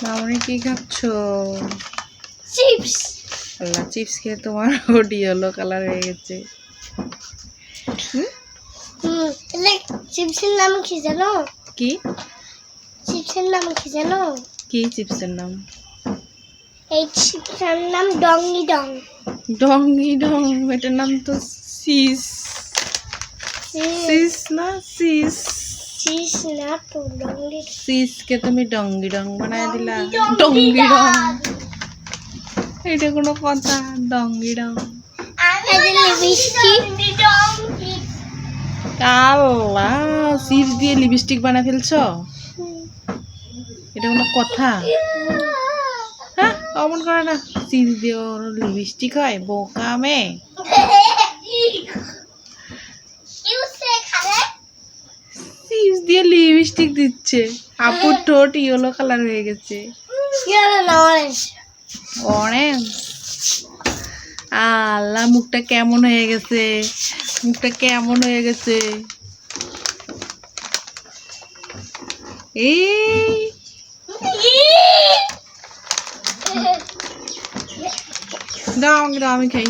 মামনি কি খাচ্ছ? চিপস। আল্লাহ, চিপস খেয়ে তোমার বডি ইয়েলো কালার হয়ে গেছে। চিপসের নাম কি জানো? কি চিপসের নাম কি জানো? কি চিপসের নাম? এই চিপসের নাম ডঙ্গি ডং। ডঙ্গি ডং? এটার নাম তো সিস। সিস না সিস? চিস না তো ডঙ্গি। সিসকে তুমি ডঙ্গি ডং বানায় দিলা। ডঙ্গি ডং এটা কোনো কথা? ডঙ্গি ডং আল্লাহ, চিপস দিয়ে লিপস্টিক বানায় ফেলছো? এটা কোনো কথা? হ্যাঁ, অমন করে না। চিপস দিয়ে লিপস্টিক হয়? বোকা মেয়ে। চিপস দিয়ে লিপস্টিক দিচ্ছে। আপুর ঠোঁট ইয়েলো কালার হয়ে গেছে। অরেঞ্জ? আল্লাহ, মুখটা কেমন হয়ে গেছে, মুখটা কেমন হয়ে গেছে। এই দাও আমাকে, দাও, আমি খাই।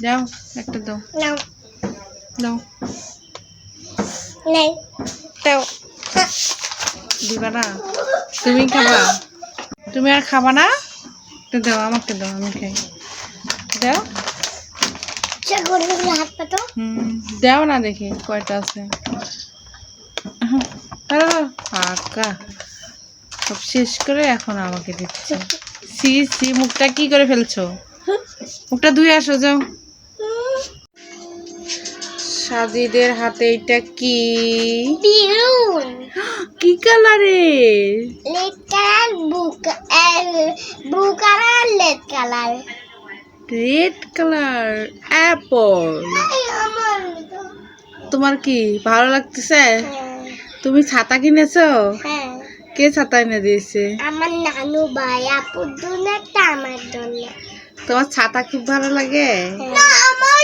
দাও একটা, দাও দাও দাও। দিবা না? তুমি খাবা? তুমি আর খাবা না? তো দাও, আমাকে দাও, আমি খাই। দাও। দাও না, দেখি কয়টা আছে। ফাঁকা। সব শেষ করে এখন আমাকে দিচ্ছে। সি সি, মুখটা কি করে ফেলছো? মুখটা ধুয়ে আসো, যাও। সাজিদের হাতে এটা কি? কি কালারের? Red colour. অ্যাপল। তোমার কি ভালো লাগতেছে? তুমি ছাতা কিনেছো? কে ছাতা এনে দিয়েছে? আমার নানু ভাই, আপুর জন্য একটা, আমার জন্য। তোমার ছাতা খুব ভালো লাগে? না, আমার